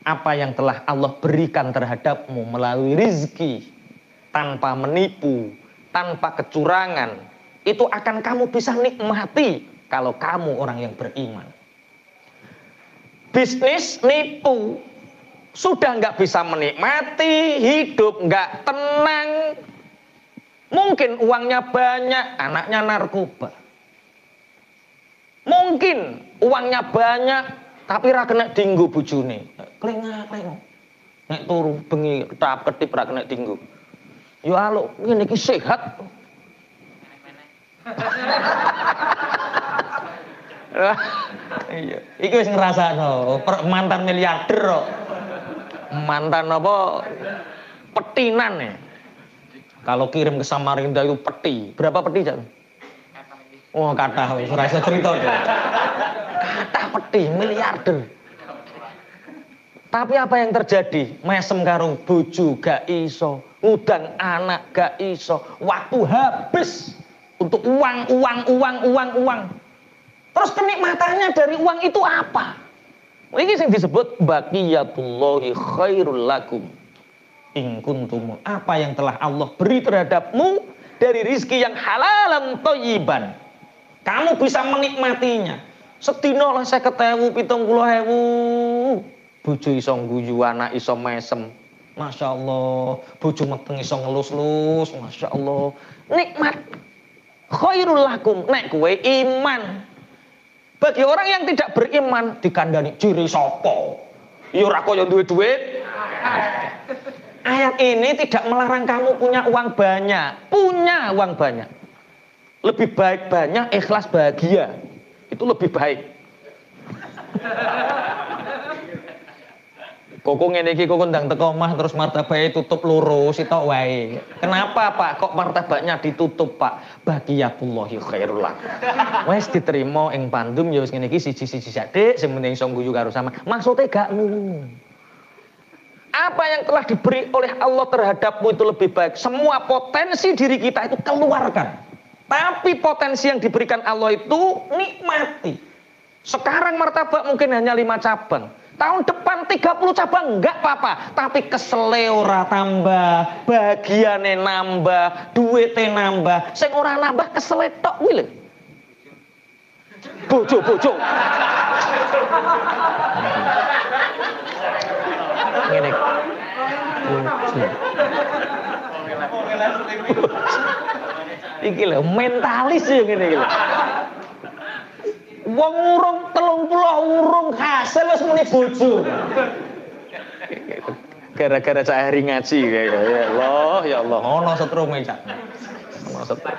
apa yang telah Allah berikan terhadapmu melalui rizki, tanpa menipu, tanpa kecurangan, itu akan kamu bisa nikmati kalau kamu orang yang beriman. Bisnis nipu, sudah nggak bisa menikmati, hidup nggak tenang. Mungkin uangnya banyak, anaknya narkoba. Mungkin uangnya banyak, tapi ra kena dinggo bojone. Klengak-klengok. Nek turu bengi ketap-ketip ra kena dinggo. Yo aluk ngene iki sehat. Iya, iki wis ngrasakno mantan miliarder kok. Mantan apa? Petinan ya. Kalau kirim ke Samarinda itu peti. Berapa peti, Cak? Oh, kathah wis ora iso cerita. Kathah peti miliarder. Tapi apa yang terjadi? Mesem karo bojo gak iso, ngudang anak gak iso, waktu habis untuk uang. Terus kenikmatannya dari uang itu apa? Ini yang disebut baqiyatullahi khairul lakum in kuntum. Apa yang telah Allah beri terhadapmu dari rizki yang halalan thayyiban, kamu bisa menikmatinya. Sedina lah 50.000, 70.000. Bojo iso ngguyu, anak iso mesem. Masya Allah. Bojo meteng iso ngelus-lus. Masya Allah. Nikmat. Khairul lakum. Nek kowe iman. Bagi orang yang tidak beriman, dikandani ciri sapa? Ya ora kaya duwe duit. Ayat ini tidak melarang kamu punya uang banyak. Punya uang banyak. Lebih baik banyak, ikhlas bahagia. Itu lebih baik. Koko ngene iki kok ndang teko omah terus martabake tutup loro sitok wae. Kenapa, Pak? Kok martabaknya ditutup, Pak? Baqiyatullahi khairul lakum. Wes diterima ing pandum ya wis ngene iki siji-siji dik sing penting iso guyu karo sama. Maksude gak ngono. Apa yang telah diberi oleh Allah terhadapmu itu lebih baik. Semua potensi diri kita itu keluarkan. Tapi potensi yang diberikan Allah itu nikmati. Sekarang martabak mungkin hanya 5 cabang. Tahun depan 30 cabang enggak apa-apa, tapi kesele ora tambah, bahagiane nambah, duwite nambah. Sing ora nambah kesele tok kuwi lho. Bojo. Ngene. Iki lho mentalis ya ngene iki lho. Wong urung 30 urung hasil wis muni bojo. Gara-gara Cak Heri ngaji ya Allah, ya Allah. Ono setrume Cak. Ono setrum.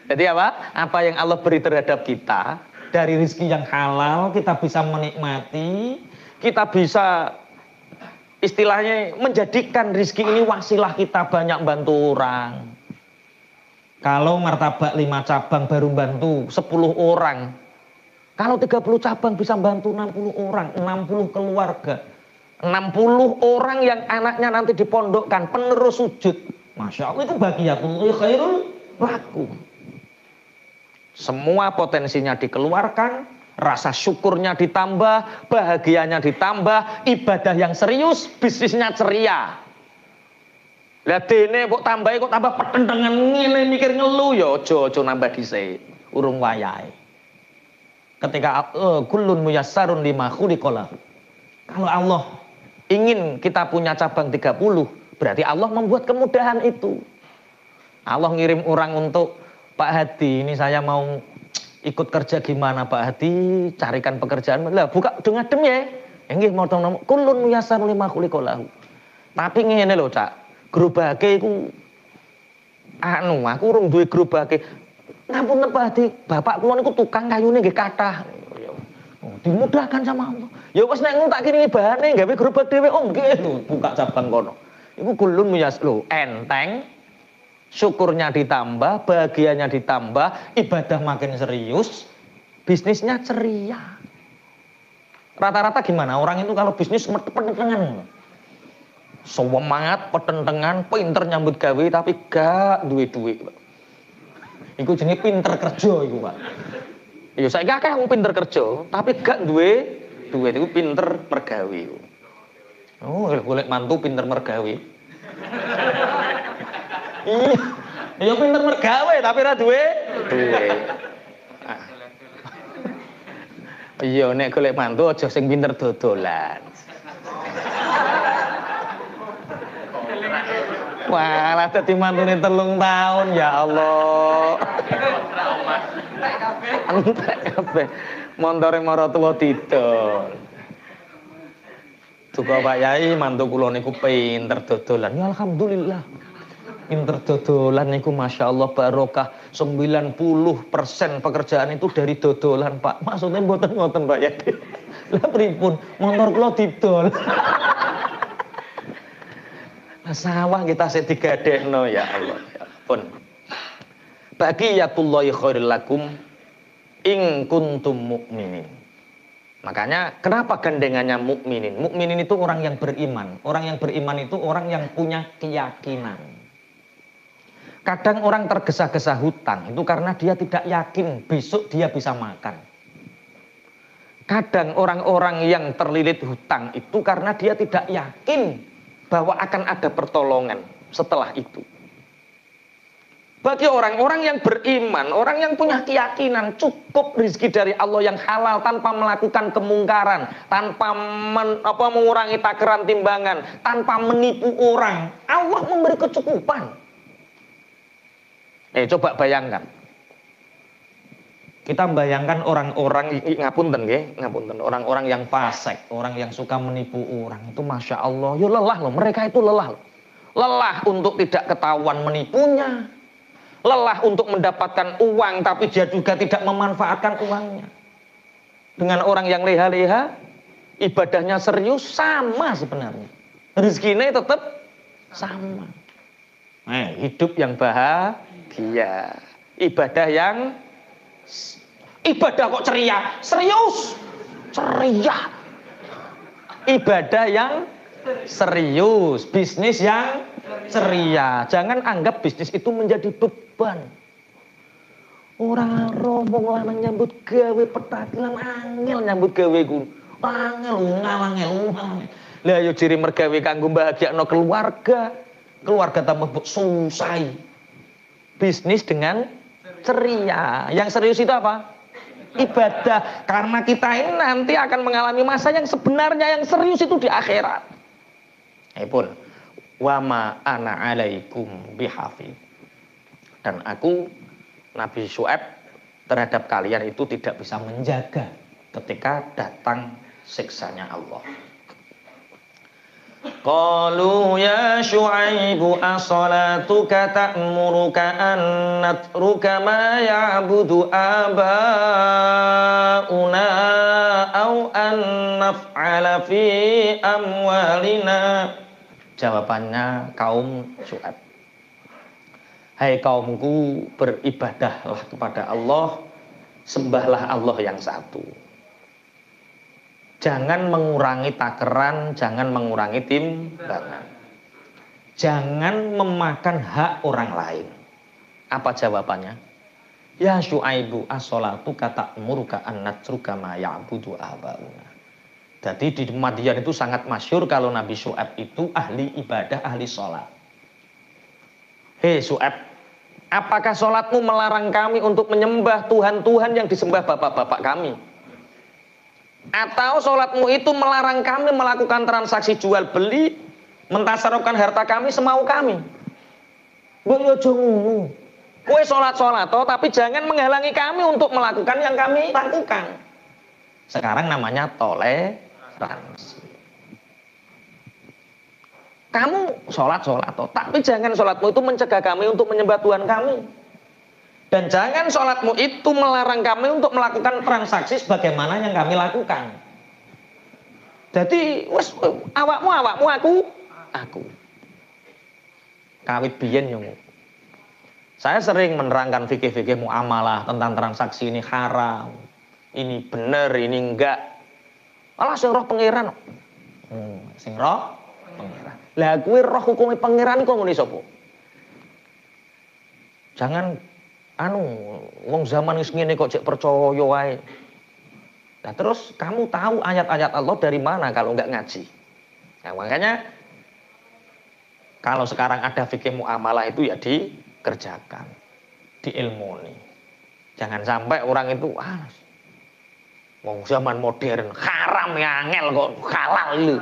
Jadi apa? Apa yang Allah beri terhadap kita dari rezeki yang halal kita bisa menikmati, kita bisa istilahnya menjadikan rezeki ini wasilah kita banyak bantu orang. Kalau martabak 5 cabang baru bantu 10 orang. Kalau 30 cabang bisa bantu 60 orang, 60 keluarga. 60 orang yang anaknya nanti dipondokkan, penerus sujud. Masya Allah itu baqiyatullahi khairul lakum. Semua potensinya dikeluarkan, rasa syukurnya ditambah, bahagianya ditambah, ibadah yang serius, bisnisnya ceria. Lah dene kok tambahi kok tambah petentengan ngene mikir ngelu ya aja nambah dhisik urung wayahe. Ketika kullun muyassarun lima khuliqalah. Kalau Allah ingin kita punya cabang 30, berarti Allah membuat kemudahan itu. Allah ngirim orang untuk Pak Hadi, ini saya mau ikut kerja gimana Pak Hadi, carikan pekerjaan. Lah buka dengan dem ya. Nggih motong kullun muyassarun lima khuliqalah. Tapi ngene lho Cak. Gerobake iku aku urung duwe gerobake. Ngapunten Pak Hadi, bapak kula niku tukang kayune nggih kathah. Dimudahkan sama Allah. Ya wis nek ngono tak kiringi bahane gawe gerobak dhewe. Oh nggih lho, buka cabang kono. Iku kulun muyas lho, enteng. Syukurnya ditambah, bahagianya ditambah, ibadah makin serius, bisnisnya ceria. Rata-rata gimana? Orang itu kalau bisnis petentengan. Semangat, petentengan, pinter nyambut gawe tapi gak duwe duit. Iku jenenge pinter kerja iku, Pak. Ya saiki akeh wong pinter kerja, tapi gak duwe duit iku pinter mergawe. Oh, golek mantu pinter mergawe. Iya. Ya pinter mergawe tapi ora duwe duit. Iya nek golek mantu aja sing pinter dodolan. Walah dadi mantune 3 tahun ya Allah. Entek kabeh. Montore maratuwa didol. Duka Pak Yai, mantu kula niku pinter dodolan. Ya alhamdulillah. Pinter dodolan niku Masya Allah barokah. 90% pekerjaan itu dari dodolan Pak. Maksudnya mboten ngoten Pak Yai. Lah pripun? Motor kula didol. Sawah kita sik digadekno ya Allah. Ya ampun. Baqiyatullahi khairul lakum in kuntum mukminin. Makanya kenapa gandengannya mukminin? Mukminin itu orang yang beriman. Orang yang beriman itu orang yang punya keyakinan. Kadang orang tergesa-gesa hutang itu karena dia tidak yakin besok dia bisa makan. Kadang orang-orang yang terlilit hutang itu karena dia tidak yakin bahwa akan ada pertolongan setelah itu. Bagi orang-orang yang beriman, orang yang punya keyakinan cukup rezeki dari Allah yang halal tanpa melakukan kemungkaran, tanpa mengurangi takaran timbangan, tanpa menipu orang, Allah memberi kecukupan. Coba bayangkan. Kita bayangkan orang-orang ngapunten nggih, ngapunten, orang-orang yang fasik, orang yang suka menipu orang itu Masya Allah, yo lelah loh, mereka itu lelah loh. Lelah untuk tidak ketahuan menipunya. Lelah untuk mendapatkan uang tapi dia juga tidak memanfaatkan uangnya. Dengan orang yang leha-leha, ibadahnya serius sama sebenarnya. Rezekinya tetap sama. Hidup yang bahagia. Ibadah kok ceria? Serius. Ceria. Ibadah yang serius, bisnis yang ceria. Jangan anggap bisnis itu menjadi beban. Orang rombong lanang nyambut gawe petakilan angel nyambut gawe ku. Angel ngawangel. Lah yo ciri mergawe kanggo bahagiakno keluarga. Keluarga tambah susah. Bisnis dengan ceria. Yang serius itu apa? Ibadah. Karena kita ini nanti akan mengalami masa yang sebenarnya yang serius itu di akhirat. Pun wama ana alaikum bihafid. Dan aku Nabi Syuaib terhadap kalian itu tidak bisa menjaga ketika datang siksanya Allah. Qalu ya Syuaibu as-salatuka ta'muruka an natruka ma ya'budu abauna au an naf'ala fi amwalina. Jawabannya kaum Syuaib. Hai kaumku, beribadahlah kepada Allah, sembahlah Allah yang satu. Jangan mengurangi takaran, jangan mengurangi timbangan. Jangan memakan hak orang lain. Apa jawabannya? Ya Syuaibu as-salatu ta'muruka an natruka ma ya'budu abauna. Jadi di Madian itu sangat masyhur kalau Nabi Syuaib itu ahli ibadah, ahli sholat. Hei Syuaib, apakah sholatmu melarang kami untuk menyembah Tuhan-Tuhan yang disembah bapak-bapak kami? Atau sholatmu itu melarang kami melakukan transaksi jual beli, mentasarufkan harta kami semau kami? Gue ngono. Kue sholat tapi jangan menghalangi kami untuk melakukan yang kami lakukan. Sekarang namanya toleransi. Kamu sholat tapi jangan sholatmu itu mencegah kami untuk menyembah Tuhan kami. Dan jangan sholatmu itu melarang kami untuk melakukan transaksi sebagaimana yang kami lakukan. Jadi, awakmu, aku. Kawit biyen yang saya sering menerangkan fikih-fikih muamalah tentang transaksi ini haram, ini benar, ini enggak. Alah sing roh pangeran. Sing roh pangeran. Lah kuwi roh hukume pangeran kok ngene sapa? Jangan wong zaman wis ngene kok cek percaya wae. Nah terus kamu tahu ayat-ayat Allah dari mana kalau nggak ngaji? Nah makanya kalau sekarang ada fikih muamalah itu ya dikerjakan, diilmoni. Jangan sampai orang itu wong zaman modern haram ya angel kok halal lu.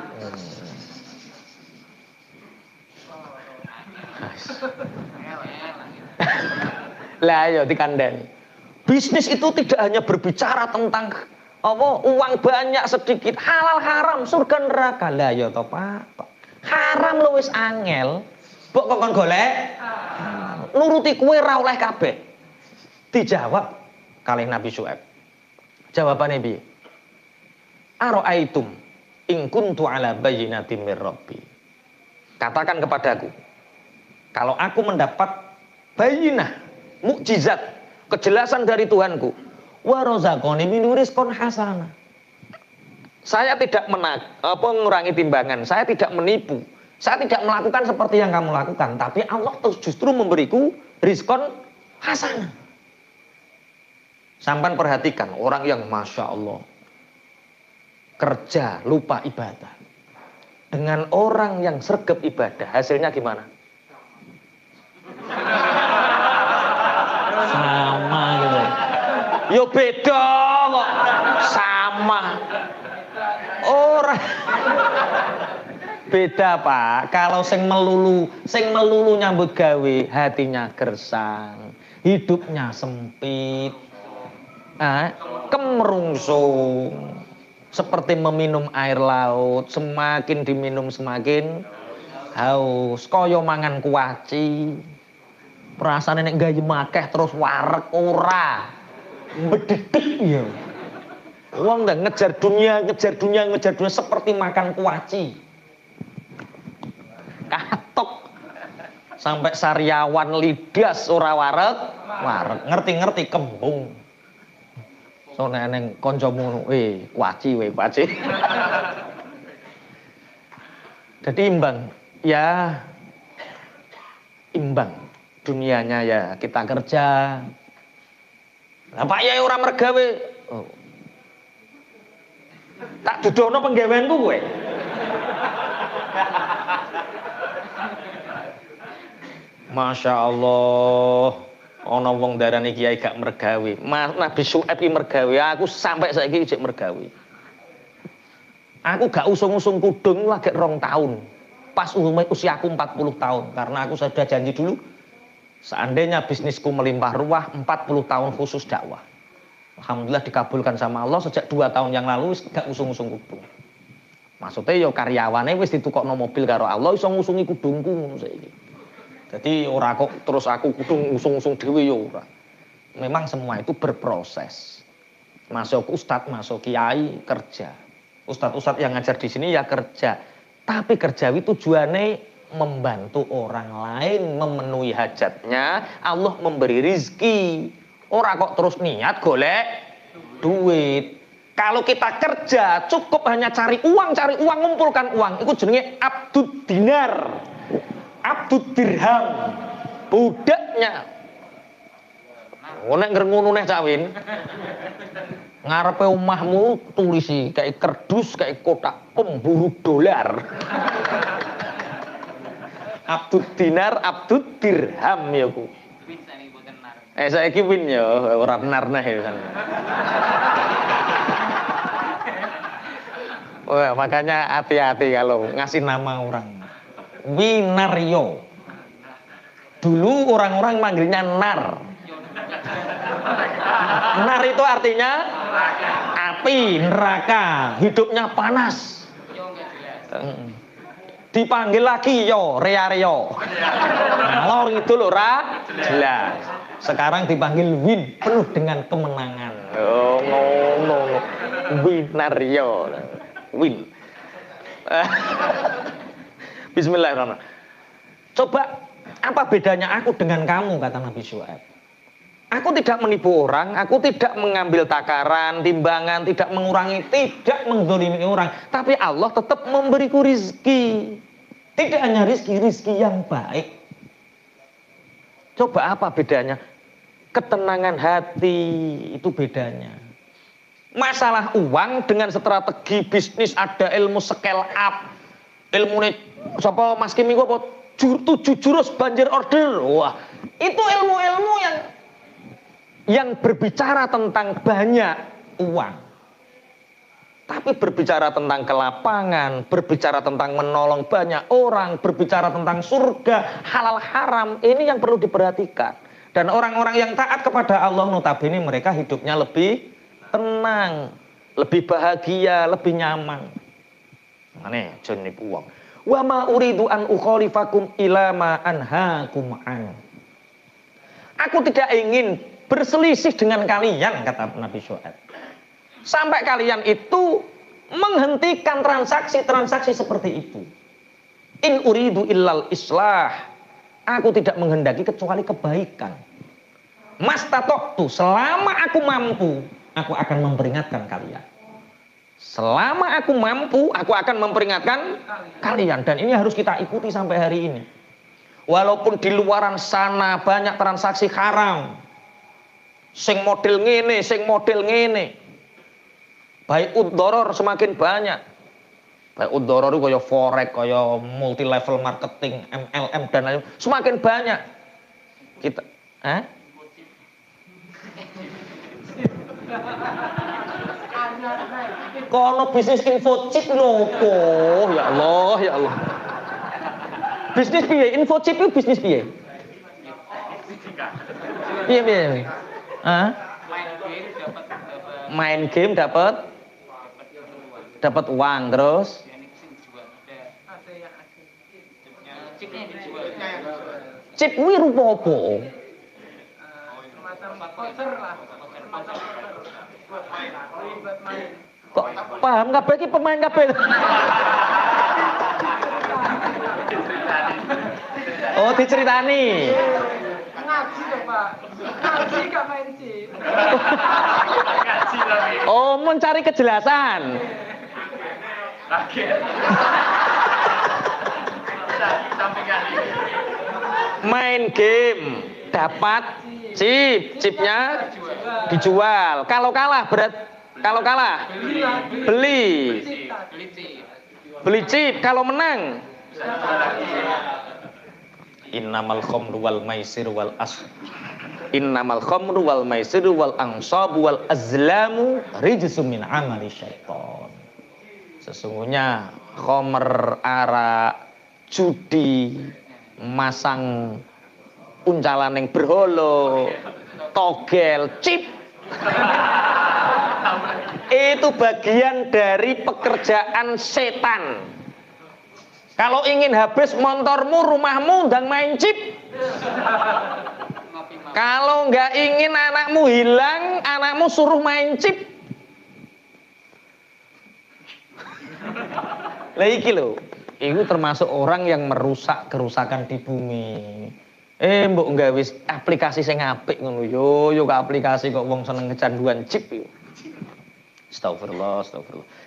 Lah ya dikandani. Bisnis itu tidak hanya berbicara tentang uang banyak sedikit, halal haram surga neraka. Lah ya toh Pak. Haram lu wis angel. Mbok kok golek nuruti kuwe ra oleh kabeh. Dijawab kalih Nabi Syuaib. Jawabannya piye? Ara'aitum in kuntu ala bayyinatin mir rabbi. Katakan kepadaku, kalau aku mendapat bayyinah, mukjizat, kejelasan dari Tuhanku, wa razaqani min rizqin hasanah. Saya tidak mengurangi timbangan, saya tidak menipu, saya tidak melakukan seperti yang kamu lakukan, tapi Allah justru memberiku rizqon hasanah. Sampai perhatikan orang yang Masya Allah kerja lupa ibadah dengan orang yang sregep ibadah, hasilnya gimana? Sama gitu. Yo beda kok. Sama. Orang beda Pak. Kalau sing melulu nyambut gawe, hatinya gersang, hidupnya sempit, kemerungsung, seperti meminum air laut, semakin diminum semakin haus, kaya mangan kuaci. Perasaan nek gayem akeh terus wareg ora. Bededek ya. Wong ngejar dunia seperti makan kuaci. Katok. Sampai sariawan lidas ora wareg. Ngerti-ngerti kembung. So neng kancamu kuaci. Jadi imbang. Ya imbang. Dunianya ya kita kerja. Lah Pak Yai ora mergawe. Tak dudono penggaweanku kowe. Masya Allah. Ana wong darani kiai gak mergawe. Nabi Syuaib iki mergawe, aku sampai saiki cek mergawe. Aku gak usung-usung kudung lagi 2 tahun. Pas usiaku 40 tahun karena aku sudah janji dulu seandainya bisnisku melimpah ruah 40 tahun khusus dakwah. Alhamdulillah dikabulkan sama Allah sejak 2 tahun yang lalu gak usung-usung kudung. Maksudnya ya karyawane wis ditukokno mobil karo Allah iso ngusungi kudungku ngono saiki. Jadi ora kok terus aku kudung usung-usung dhewe ya ora. Memang semua itu berproses. Masuk ustadz, masuk kiai kerja. Ustadz yang ngajar di sini ya kerja. Tapi kerja itu tujuannya membantu orang lain memenuhi hajatnya, Allah memberi rizki. Ora kok terus niat golek duit. Kalau kita kerja cukup hanya cari uang, ngumpulkan uang. Itu jenenge abdud dinar, abdud dirham, budaknya. Nek ngono neh Cak Win. Ngarepe omahmu tulisi kayak kerdus, kayak kotak pemburu dolar. Abdud dinar, abdud dirham ya ku. Saiki win ya, ora benar nah ya sana. Wah, makanya hati-hati kalau ngasih nama orang. Winaryo. Dulu orang-orang manggilnya nar. Nar itu artinya api, neraka, hidupnya panas. Dipanggil lagi Reo. Ngalor itu ora jelas. Sekarang dipanggil Win, penuh dengan kemenangan. No. Winario. Win. Bismillahirrahmanirrahim. Coba apa bedanya aku dengan kamu, kata Nabi Syuaib. Aku tidak menipu orang, aku tidak mengambil takaran, timbangan, tidak mengurangi, tidak menzalimi orang. Tapi Allah tetap memberiku rizki. Tidak hanya rizki yang baik. Coba apa bedanya? ketenangan hati, itu bedanya. Masalah uang dengan strategi bisnis, ada ilmu scale up, ilmu sapa Mas Kim iku apa 7 jurus banjir order. Wah, itu ilmu-ilmu yang berbicara tentang banyak uang. Tapi berbicara tentang kelapangan, berbicara tentang menolong banyak orang, berbicara tentang surga, halal haram, ini yang perlu diperhatikan. Dan orang-orang yang taat kepada Allah, notabene mereka hidupnya lebih tenang, lebih bahagia, lebih nyaman. Mane aja nipu wong. Wa ma uridu an ukhalifakum ila ma anhaakum an. Aku tidak ingin berselisih dengan kalian, kata Nabi Syuaib. Sampai kalian itu menghentikan transaksi-transaksi seperti itu. In uridu illal islah. Aku tidak menghendaki kecuali kebaikan. Mastatoktu, selama aku mampu, aku akan memperingatkan kalian. Selama aku mampu, aku akan memperingatkan kalian. Dan ini harus kita ikuti sampai hari ini. Walaupun di luaran sana banyak transaksi haram. Sing model ngene, sing model ngene. Baik udoror semakin banyak. Baik udoror itu kaya forex, kaya multi level marketing, MLM dan lain-lain. Semakin banyak. Kita, kono bisnis info chip lopo, ya Allah, ya Allah. Bisnis piye? Info chip itu bisnis piye? Piye? Main game dapat uang terus. Chip kuwi rupa apa? Kok paham kabeh iki pemain kabeh. Oh, diceritani. Ngaji lho, Pak. Ngaji gak main chip. Oh, mencari kejelasan. Main game dapat chipnya dijual. Kalau kalah beli chip. Kalau menang innamal khamru wal maisir wal ansabu wal azlamu rijsum min amali syaiton. Sesungguhnya khamr, arak, judi, masang uncalan yang berholo, togel, chip itu bagian dari pekerjaan setan. Kalau ingin habis motormu, rumahmu, dan main chip. Kalau nggak ingin anakmu hilang, anakmu suruh main chip. Lah iki lho, itu termasuk orang yang merusak kerusakan di bumi. Mbok nggawe aplikasi sing apik ngono yo ke aplikasi kok wong seneng kecanduan chip yo. Astagfirullah.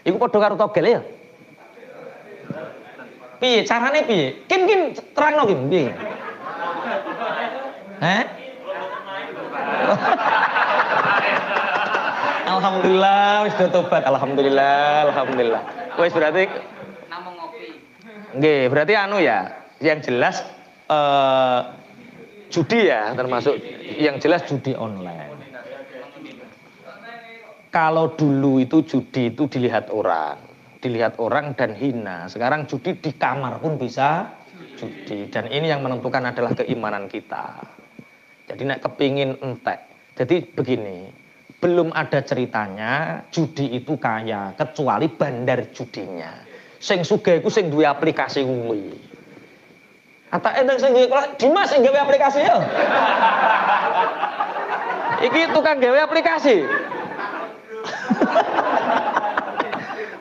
Iku padha karo togel ya? Piye carane piye? Kim terangno Kim piye? Alhamdulillah wis do tobat. Alhamdulillah. Wis berarti Namung ngopi. Nggih, berarti anu ya, yang jelas judi ya, termasuk yang jelas judi online. Kalau dulu itu judi itu dilihat orang dan hina. Sekarang judi di kamar pun bisa judi. Dan ini yang menentukan adalah keimanan kita. Jadi nek kepingin entek. Jadi begini, belum ada ceritanya judi itu kaya kecuali bandar judinya. Sing sugih iku sing duwe aplikasi kuwi. Atake nang sing duwe Dimas sing gawe aplikasi ya. Iki tukang gawe aplikasi.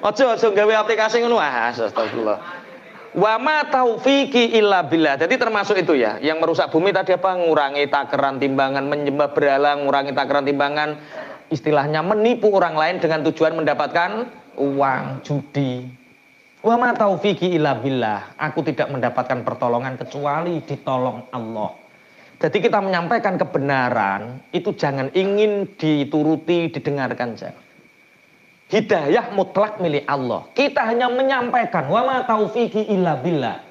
Ojo gawe aplikasi ngono astagfirullah. Wa ma taufiqi illa billah. Jadi termasuk itu ya, yang merusak bumi tadi apa? Ngurangi takaran timbangan, menyembah berhala, ngurangi takaran timbangan, istilahnya menipu orang lain dengan tujuan mendapatkan uang, judi. Wa ma taufiqi illa billah. Aku tidak mendapatkan pertolongan kecuali ditolong Allah. Jadi kita menyampaikan kebenaran itu jangan ingin dituruti, didengarkan saja. Hidayah mutlak milik Allah. Kita hanya menyampaikan wa ma taufiqi illa billah.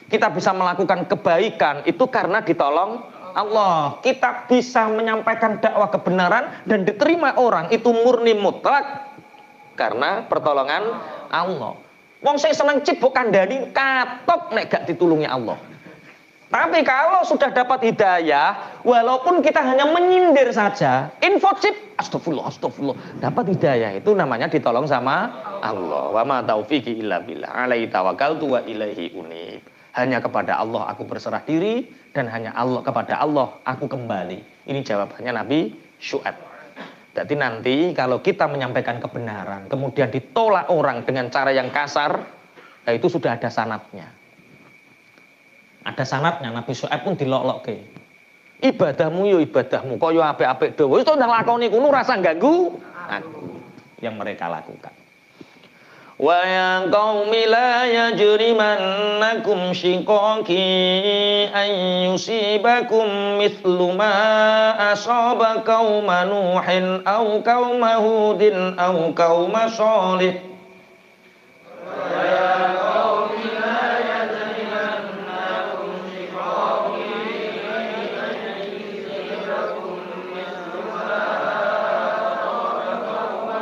Kita bisa melakukan kebaikan itu karena ditolong Allah. Kita bisa menyampaikan dakwah kebenaran dan diterima orang itu murni mutlak karena pertolongan Allah. Wong saya seneng cibuk kandhani katok nek gak ditulungi Allah. Tapi kalau sudah dapat hidayah, walaupun kita hanya menyindir saja, info chip, astagfirullah, dapat hidayah itu namanya ditolong sama Allah. Wa ma taufiqi illa billah, alaihi tawakkaltu wa ilaihi unib. Hanya kepada Allah aku berserah diri dan hanya kepada Allah aku kembali. Ini jawabannya Nabi Syuaib. Jadi nanti kalau kita menyampaikan kebenaran, kemudian ditolak orang dengan cara yang kasar, ya itu sudah ada sanadnya. Ada sanadnya, Nabi Syuaib pun dilok-lokke. Ibadahmu yo ibadahmu, kok yo apik-apik dhewe. Wis ndang lakoni kuno rasa ganggu aku yang mereka lakukan. Wa ya qaumi la yajrimannakum shiqaqi an yusibakum mithlu ma asaba qauma nuhin aw qauma hudin aw qauma shalih. Wa ya qaumi la yajrimannakum shiqaqi an yusibakum mithlu ma asaba qauma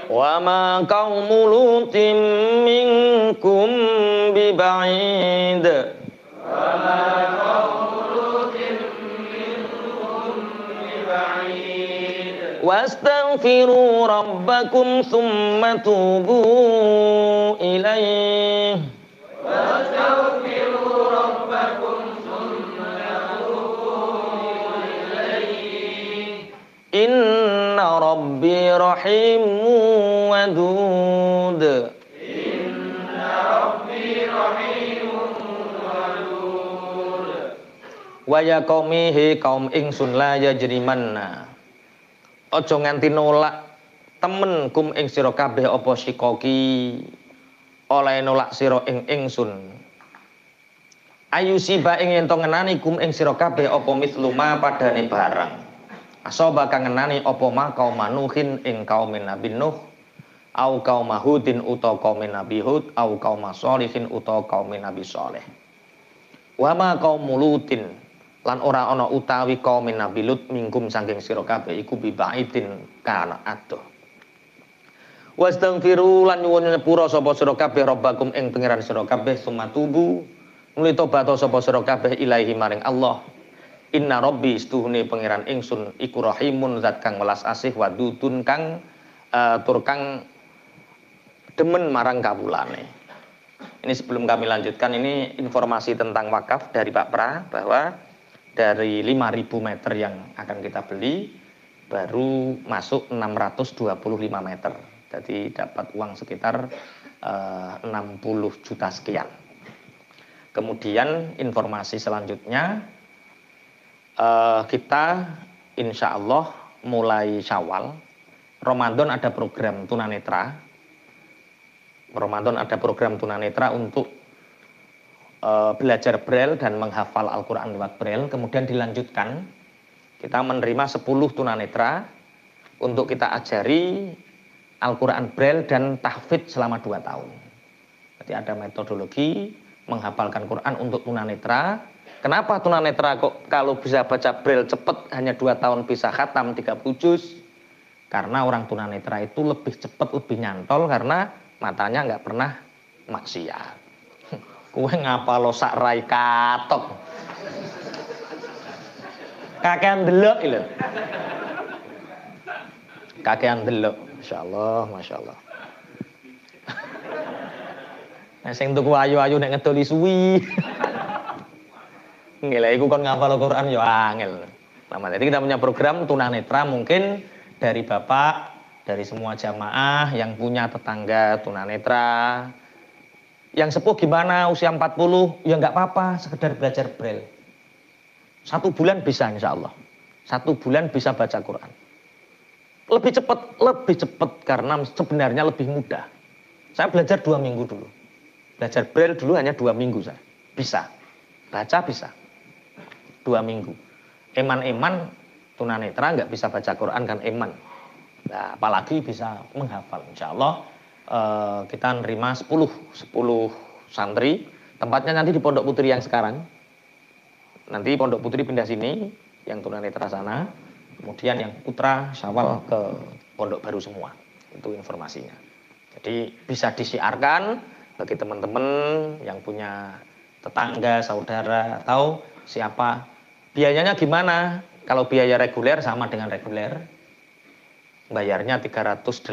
wa ma qaumu lutin minkum biba'id wa ma qaumu lutin minkum biba'id wastaghfiru rabbakum thumma tubu ilaihi wastaghfiru rabbakum thumma tubu ilaihi inna rabbi rahimun wadud. Inna rabbi rahimun wadud. Wa ya qaumi he kaum ingsun la yajrimanna. Aja nganti nolak temen kum ing sira kabeh apa sikoki oleh nolak sira ing ingsun. Ayusiba ing yen to ngenani kum ing sira kabeh apa misluma padane barang. Asoba kang ngenani apa ma kaum Nuhin ing kaum Nabi Nuh au kaum Hudin utawa kaum Nabi Hud au kaum Shalihin utawa kaum Nabi Shalih. Wa ma kaum Lutin lan ora ana utawi kaum Nabi Lut mingkum saking sira kabeh iku bibaidin kana adoh. Wastaghfiru lan nyuwun nyepura sapa sira kabeh rabbakum ing pangeran sira kabeh sumatubu nuli tobat sapa sira kabeh ilahi maring Allah. Inna rabbi istuhune pangeran ingsun iku rahimun zat kang welas asih wadudun kang tur kang demen marang kawulane. Ini sebelum kami lanjutkan, ini informasi tentang wakaf dari Pak Pra bahwa dari 5.000 meter yang akan kita beli baru masuk 625 meter. Jadi dapat uang sekitar 60 juta sekian. Kemudian informasi selanjutnya kita insya Allah mulai Syawal Ramadan ada program tunanetra. Ramadan ada program tunanetra untuk belajar Braille dan menghafal Al-Quran lewat Braille. Kemudian dilanjutkan kita menerima 10 tunanetra untuk kita ajari Al-Quran Braille dan tahfidz selama 2 tahun. Jadi ada metodologi menghafalkan Quran untuk tunanetra. Kenapa tunanetra kok kalau bisa baca Braille cepat hanya 2 tahun bisa khatam 30 juz? Karena orang tunanetra itu lebih cepat, lebih nyantol karena matanya nggak pernah maksiat. Kue ngapalo sak rai katok. Kakean delok lho. Kakean delok. Masyaallah, masyaallah. Nah sing tuku ayu-ayu nek ngedoli suwi. Nggih, iku kon ngapal Al-Qur'an ya angel. Jadi kita punya program tunanetra, mungkin dari Bapak, dari semua jamaah yang punya tetangga tunanetra. Yang sepuh gimana usia 40, ya nggak apa-apa, sekedar belajar Braille. 1 bulan bisa insya Allah. 1 bulan bisa baca Quran. Lebih cepat karena sebenarnya lebih mudah. Saya belajar 2 minggu dulu. Belajar Braille dulu hanya 2 minggu saja. Bisa. Baca bisa. 2 minggu. Eman-eman tunanetra nggak bisa baca Quran kan eman. Nah, apalagi bisa menghafal. Insya Allah kita nerima 10 santri. Tempatnya nanti di Pondok Putri yang sekarang. Nanti Pondok Putri pindah sini, yang tunanetra sana. Kemudian yang putra Syawal ke Pondok Baru semua. Itu informasinya. Jadi bisa disiarkan bagi teman-teman yang punya tetangga, saudara, tahu siapa. Biayanya gimana? Kalau biaya reguler sama dengan reguler. Bayarnya 381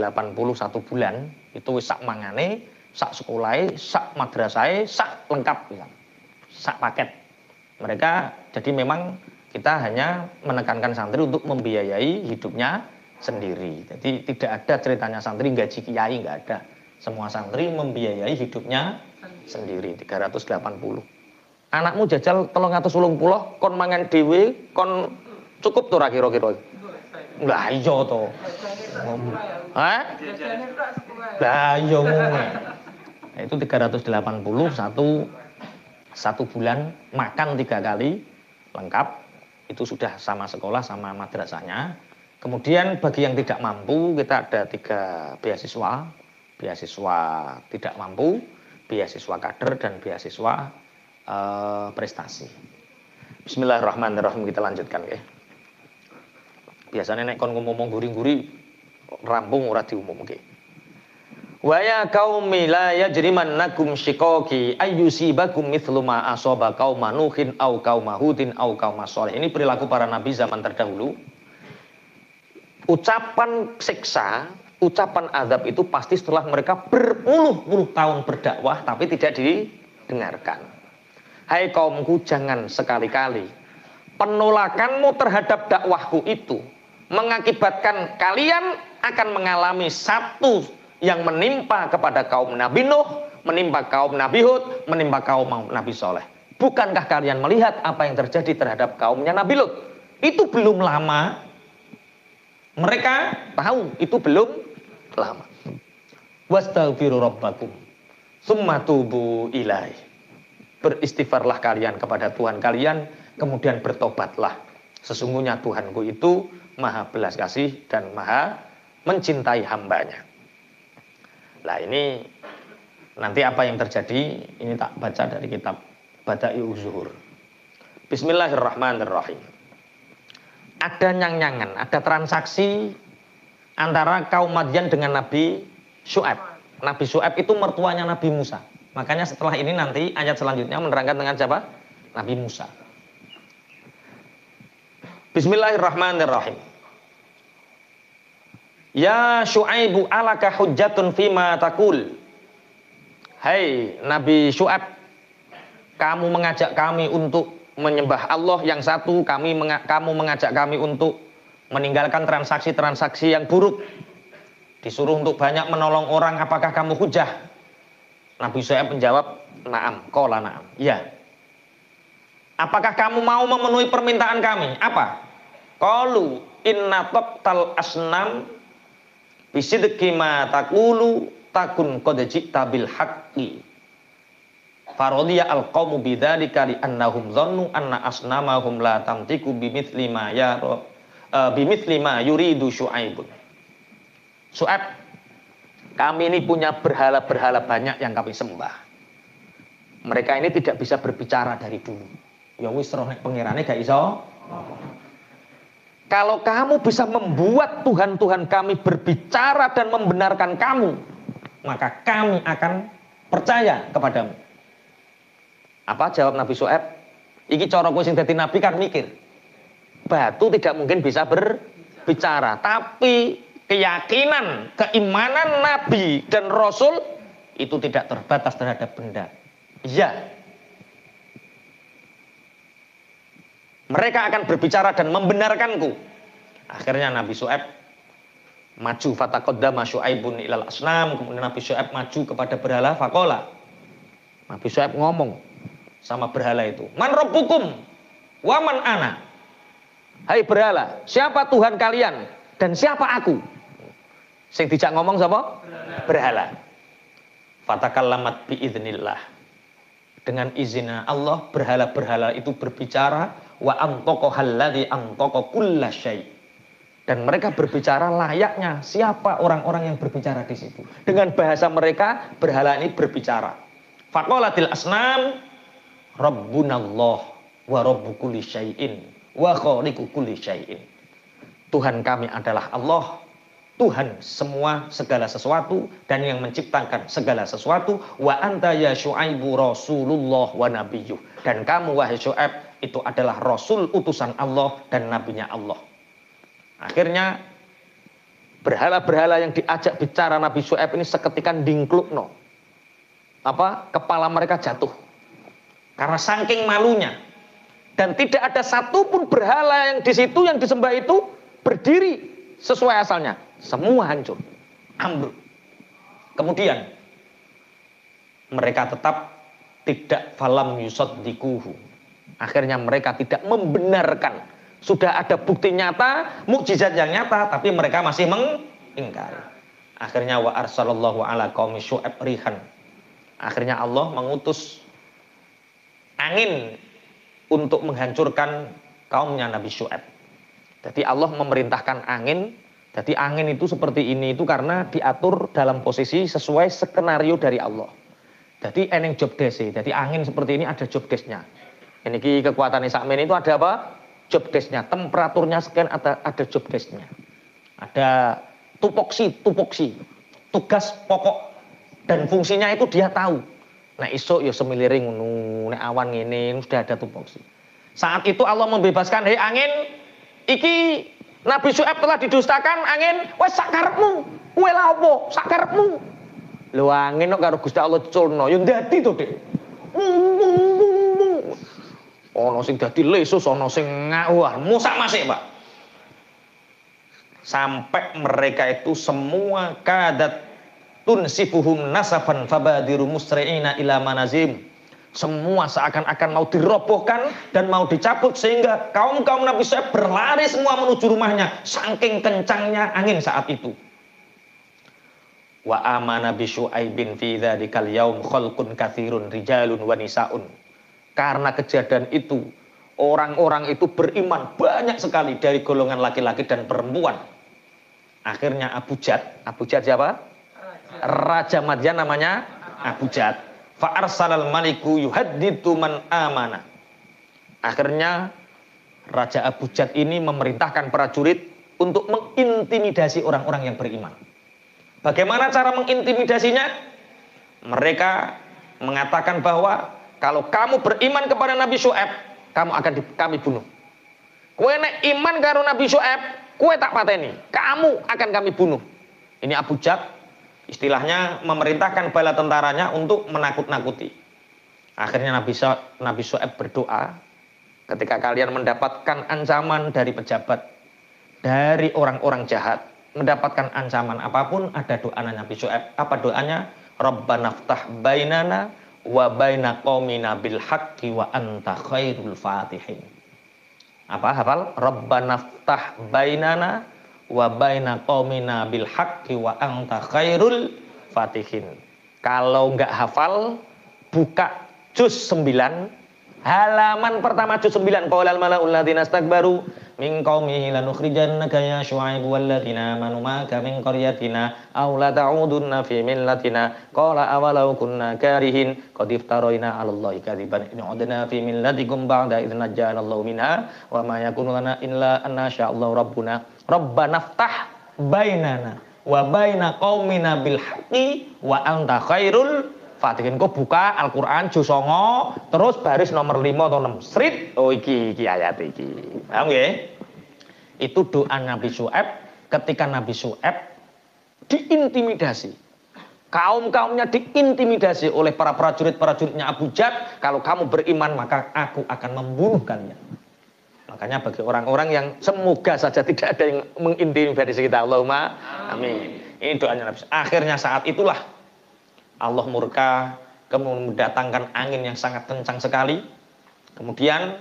bulan. Itu sak mangane, sak sekolahai, sak madrasahai, sak lengkap. Sak paket. Mereka, jadi memang kita hanya menekankan santri untuk membiayai hidupnya sendiri. Jadi tidak ada ceritanya santri gaji kiai, nggak ada. Semua santri membiayai hidupnya sendiri. 380. Anakmu jajal 380 kon mangan dhewe, kon cukup tuh kira-kira. Lah iya to. Hah? Lah iya ngono. Itu 380 satu bulan makan 3 kali lengkap. Itu sudah sama sekolah sama madrasahnya. Kemudian bagi yang tidak mampu kita ada 3 beasiswa. Beasiswa tidak mampu, beasiswa kader dan beasiswa prestasi. Bismillahirrahmanirrahim, kita lanjutkan ya. Biasanya nek kon ngomong guri-guri rampung ora diumumke. Wa ya qaumi la yajrimannakum shiqaqi ayyusibakum mithlu ma asaba qauma nuhin au qauma hudin au qauma shalih. Ini perilaku para nabi zaman terdahulu. Ucapan siksa, ucapan azab itu pasti setelah mereka berpuluh-puluh tahun berdakwah tapi tidak didengarkan. Hai kaumku, jangan sekali-kali penolakanmu terhadap dakwahku itu mengakibatkan kalian akan mengalami satu yang menimpa kepada kaum Nabi Nuh, menimpa kaum Nabi Hud, menimpa kaum Nabi Soleh. Bukankah kalian melihat apa yang terjadi terhadap kaumnya Nabi Lut? Itu belum lama. Mereka tahu itu belum lama. Wastaghfiru rabbakum tsumma tubu ilaihi. Beristighfarlah kalian kepada Tuhan kalian, kemudian bertobatlah. Sesungguhnya Tuhanku itu maha belas kasih dan maha mencintai hambanya. Nah ini nanti apa yang terjadi, ini tak baca dari kitab Bada'i'uz Zuhur. Bismillahirrahmanirrahim. Ada nyang-nyangan, ada transaksi antara kaum Madyan dengan Nabi Syu'aib. Nabi Syu'aib itu mertuanya Nabi Musa. Makanya setelah ini nanti ayat selanjutnya menerangkan dengan siapa? Nabi Musa. Bismillahirrahmanirrahim. Ya Syu'aibu alaka hujjatun fima taqul. Hai Nabi Syu'aib, kamu mengajak kami untuk menyembah Allah yang satu, kamu mengajak kami untuk meninggalkan transaksi-transaksi yang buruk. Disuruh untuk banyak menolong orang, apakah kamu hujah? Nabi Syu'aib menjawab, na'am, qala na'am. Ya. Apakah kamu mau memenuhi permintaan kami? Apa? Qalu inna taqtal asnam bisidqi ma taqulu takun qad ji'ta bil haqqi. Faradiya al-qaumu bidzalika li annahum dhannu anna asnamahum la tamtiku bimithli ma yuridu Syu'aibun. Syu'aib, kami ini punya berhala-berhala banyak yang kami sembah. Mereka ini tidak bisa berbicara dari dulu. Ya wis roh nek pangerane gak iso. Kalau kamu bisa membuat Tuhan-Tuhan kami berbicara dan membenarkan kamu, maka kami akan percaya kepadamu. Apa jawab Nabi Syu'aib? Iki cara kowe sing dadi nabi kan mikir. Batu tidak mungkin bisa berbicara, tapi keyakinan, keimanan nabi dan rasul itu tidak terbatas terhadap benda. Iya. Mereka akan berbicara dan membenarkanku. Akhirnya Nabi Syu'aib maju, fataqaddama Syu'aibun ilal asnam. Kemudian Nabi Syu'aib maju kepada berhala, faqala. Nabi Syu'aib ngomong sama berhala itu, man rabbukum wa man ana. Hai berhala, siapa Tuhan kalian dan siapa aku? Sing dijak ngomong siapa? Berhala. Fatakallamat biiznillah. Dengan izinnya Allah, berhala-berhala itu berbicara. Wa antaqahal ladzi antaqa kullasyai'. Dan mereka berbicara layaknya siapa orang-orang yang berbicara di situ. Dengan bahasa mereka, berhala ini berbicara. Faqalatil asnam Rabbunallah wa rabbu kulli syai'in wa khaliqu kulli syai'in. Tuhan kami adalah Allah, Tuhan semua segala sesuatu dan yang menciptakan segala sesuatu. Wa anta ya Syu'aibu Rasulullah wa nabiyyuh. Dan kamu wahai Syu'aib itu adalah Rasul utusan Allah dan nabinya Allah. Akhirnya berhala-berhala yang diajak bicara Nabi Syu'aib ini seketika dingklukno. Kepala mereka jatuh. Karena saking malunya. Dan tidak ada satupun berhala yang di situ yang disembah itu berdiri sesuai asalnya. Semua hancur, ambruk. Kemudian mereka tetap tidak falam yusaddikuhu. Akhirnya mereka tidak membenarkan. Sudah ada bukti nyata, mukjizat yang nyata, tapi mereka masih mengingkari. Akhirnya wa arsalallahu ala qaumi Syu'aib rihan. Akhirnya Allah mengutus angin untuk menghancurkan kaumnya Nabi Syu'aib. Jadi Allah memerintahkan angin. Jadi angin itu seperti ini itu karena diatur dalam posisi sesuai skenario dari Allah. Jadi eneng job desk. Jadi angin seperti ini ada job desk-nya. Ini kekuatan sakmen itu ada apa? Job desk-nya. Temperaturnya sekian ada job desk-nya. Ada tupoksi. Tugas pokok dan fungsinya itu dia tahu. Nah isuk ya semiliring nek awan ngene sudah ada tupoksi. Saat itu Allah membebaskan, "Hei angin, iki Nabi Syu'aib telah didustakan, angin, wes sakarepmu, kowe lha opo? Sakarepmu." Lho angin kok karo Gusti Allah culno, ya ndadi to, Dik. Ana sing dadi lesus, ana sing wah, musak masik, Pak. Sampai mereka itu semua kadat tunsifuhum nasafan fabadiru musri'ina ila manazim. Semua seakan-akan mau dirobohkan dan mau dicabut sehingga kaum-kaum Nabi Syu'aib berlari semua menuju rumahnya saking kencangnya angin saat itu. Wa amana bi Syu'aibin fi dzadzikal yaum khalqun katsirun rijalun wa nisaun. Karena kejadian itu orang-orang itu beriman banyak sekali dari golongan laki-laki dan perempuan. Akhirnya Abu Jad siapa? Raja Madyan namanya Abu Jad. Fa'arsalal maliku yuhadditu man amana. Akhirnya Raja Abu Jad ini memerintahkan prajurit untuk mengintimidasi orang-orang yang beriman. Bagaimana cara mengintimidasinya? Mereka mengatakan bahwa kalau kamu beriman kepada Nabi Syu'aib, kamu akan kami bunuh. Kowe nek iman karo Nabi Syu'aib, kowe tak pateni, kamu akan kami bunuh. Ini Abu Jad istilahnya memerintahkan bala tentaranya untuk menakut-nakuti. Akhirnya Nabi Syu'aib berdoa, ketika kalian mendapatkan ancaman dari pejabat, dari orang-orang jahat, mendapatkan ancaman apapun, ada doa Nabi Syu'aib. Apa doanya? Rabbana ftah bainana wa baina qaumina bil haqqi wa anta khairul fatihin. Apa hafal? Rabbana ftah bainana wa baina qaumina bil haqqi wa anta khairul fatihin. Kalau enggak hafal, buka juz 9 halaman pertama juz 9. Qaulal malaul ladzina astakbaru min qaumi lanukhrijannaka ya Syu'aib wal ladzina amanu ma'aka min qaryatina aw la ta'udunna fi millatina qala awalau kunna karihin qad iftaraina 'alallahi kadziban in 'udna fi millatikum ba'da idz najjana Allahu minha wa ma yakunu lana illa an nasya'allahu rabbuna Rabbana ftah bainana wa baina qaumina bil haqqi wa anta khairul fatihin. Kok buka Al-Qur'an juz 9 terus baris nomor 5 atau 6 srit. Oh iki ayat iki. Paham nggih? Itu doa Nabi Syu'aib ketika Nabi Syu'aib diintimidasi. Kaum-kaumnya diintimidasi oleh para prajurit-prajuritnya Abu Jad. Kalau kamu beriman maka aku akan membunuh kalian. Makanya bagi orang-orang yang semoga saja tidak ada yang mengintimidasi kita. Allahumma amin. Ini doanya Nabi. Akhirnya saat itulah Allah murka, kemudian mendatangkan angin yang sangat kencang sekali. Kemudian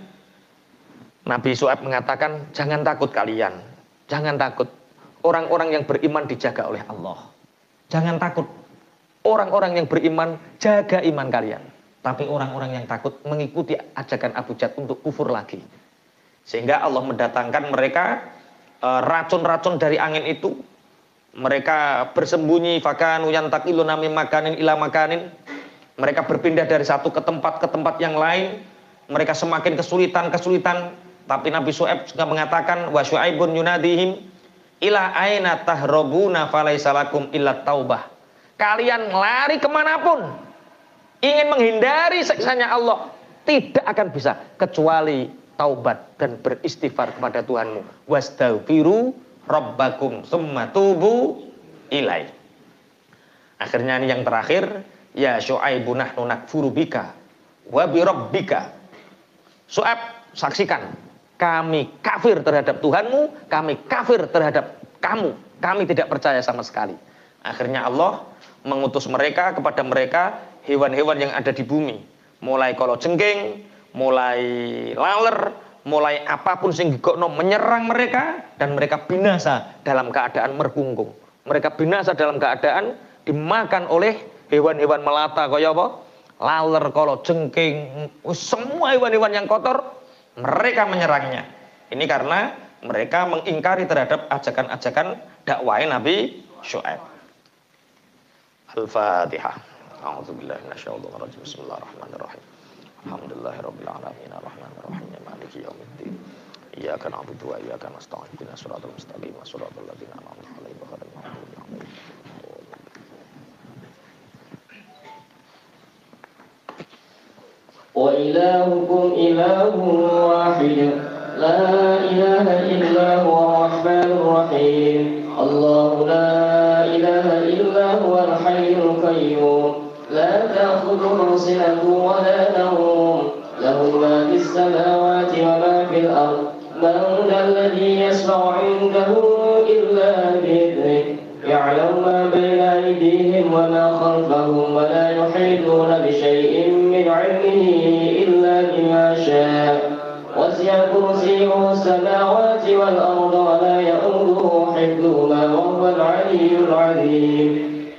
Nabi Syu'aib mengatakan, jangan takut kalian. Jangan takut. Orang-orang yang beriman dijaga oleh Allah. Jangan takut. Orang-orang yang beriman, jaga iman kalian. Tapi orang-orang yang takut mengikuti ajakan Abu Jahal untuk kufur lagi. Sehingga Allah mendatangkan mereka racun-racun dari angin itu. Mereka bersembunyi, fakanu yantakiluna mim makanin ila makanin. Mereka berpindah dari satu ke tempat yang lain. Mereka semakin kesulitan. Tapi Nabi Syuaib juga mengatakan, wa Syuaibun yunadihim ila aina tahrobuna falaisa lakum illa taubah. Kalian lari kemanapun, ingin menghindari siksanya Allah, tidak akan bisa kecuali taubat dan beristighfar kepada Tuhanmu. Wastaghfiru rabbakum tsumma tubu ilai. Akhirnya ini yang terakhir, ya Syuaibu nahnu nakfuru bika wa bi rabbika. Syuaib, saksikan, kami kafir terhadap Tuhanmu, kami kafir terhadap kamu. Kami tidak percaya sama sekali. Akhirnya Allah mengutus mereka kepada mereka hewan-hewan yang ada di bumi. Mulai kalajengking, mulai laler, mulai apapun sing digokno menyerang mereka, dan mereka binasa dalam keadaan merkungkung. Mereka binasa dalam keadaan dimakan oleh hewan-hewan melata kaya apa? Laler, kalajengking, semua hewan-hewan yang kotor mereka menyerangnya. Ini karena mereka mengingkari terhadap ajakan-ajakan dakwah Nabi Syuaib. Al-Fatihah. A'udzubillahi minasyaitonir rajim. Bismillahirrahmanirrahim. Alhamdulillahirabbil alamin arrahmanirrahim maliki yaumiddin. Iyyaka na'budu wa iyyaka nasta'in. Ihdinas siratal mustaqim. Shiratal ladzina an'amta 'alaihim ghairil maghdubi 'alaihim. Wa ilahukum ilahun wahid. La ilaha illa huwa rahmanur rahim. Allahu la ilaha illa huwa al-hayyul qayyum. La ta'khudhuhu sinatun wa la nawm. Lahu ma fis samawati wa ma fil ardh. Man alladhi yashfa'u 'indahu illa bi'idhnihi. Ya'lamu ma bayna aydihim wa ma khalfahum wa la yuhituna bi shay'in min 'ilmihi illa bima sha'a. وسع كرسيه السماوات والأرض ولا يؤوده حفظهما وهو العلي العظيم.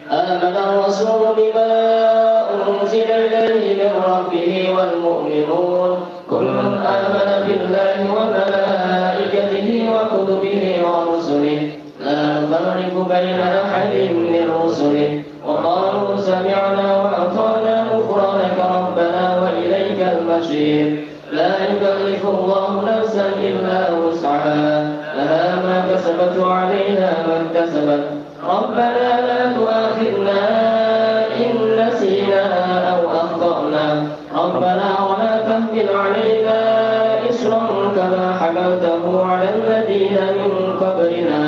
آمن الرسول بما أنزل إليه من ربه والمؤمنون كل آمن بالله وملائكته وكتبه ورسله لا نفرق بين أحد من رسله وقالوا سمعنا وأطعنا غفرانك ربنا وإليك المصير. لا يكلف الله نفسا إلا وسعها لها ما كسبت وعليها ما اكتسبت. ربنا لا تؤاخذنا إن نسينا أو أخطأنا. ربنا ولا تحمل علينا إصرا كما حملته على الذين من قبلنا.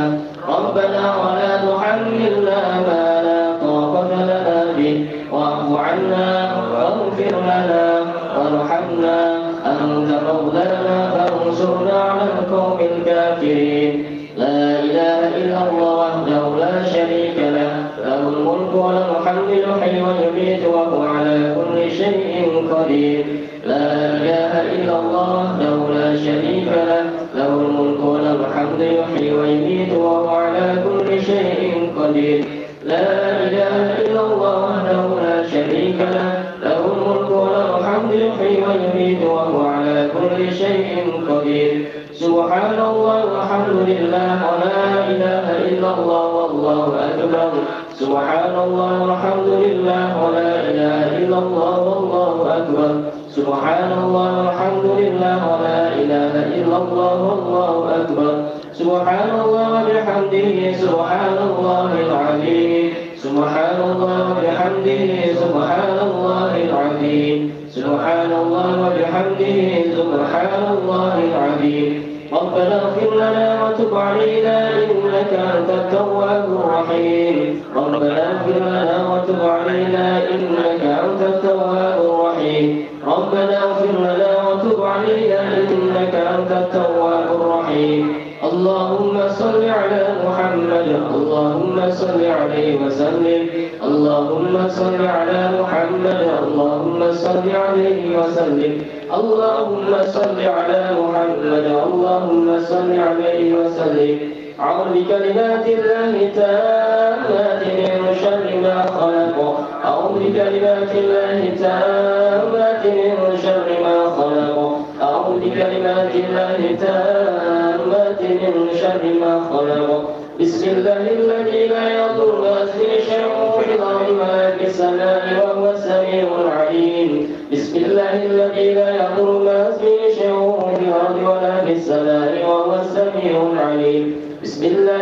ربنا ولا تحملنا ما لا طاقة لنا به واعف عنا واغفر لنا وارحمنا أنت مولانا فانصرنا على القوم الكافرين. لا إله إلا الله وحده لا شريك له له الملك وله الحمد يحيي ويميت وهو على كل شيء قدير. لا إله إلا الله وحده لا شريك له له الملك وله الحمد يحيي ويميت وهو على كل شيء قدير. لا إله إلا الله وحده لا شريك له له الملك وله الحمد يحيي ويميت وهو على كل شيء قدير. سبحان الله والحمد لله ولا إله إلا الله والله أكبر. سبحان الله والحمد لله ولا إله إلا الله والله أكبر. سبحان الله والحمد لله ولا إله إلا الله والله أكبر. سبحان الله وبحمده سبحان الله العظيم. سبحان الله وبحمده سبحان الله العظيم. سبحان الله وبحمده سبحان الله العظيم. ربنا اغفر لنا وتب علينا إنك أنت التواب الرحيم. ربنا اغفر لنا وتب علينا إنك أنت التواب الرحيم. ربنا اغفر لنا وتب علينا إنك أنت التواب الرحيم. اللهم صل على محمد. اللهم صل عليه وسلم. اللهم صل على محمد. اللهم صل عليه وسلم. اللهم صل على محمد. اللهم صل عليه وسلم. أعوذ بكلمات الله التامات من شر ما خلق أعوذ بكلمات الله التامات من شر ما خلق أعوذ بكلمات الله التامات من شر ما خلق بسم الله الذي لا يضر مع اسمه شيء في الأرض ولا في السماء وهو السميع العليم بسم الله الذي لا يضر مع اسمه شيء في الأرض ولا في السماء وهو السميع العليم بسم الله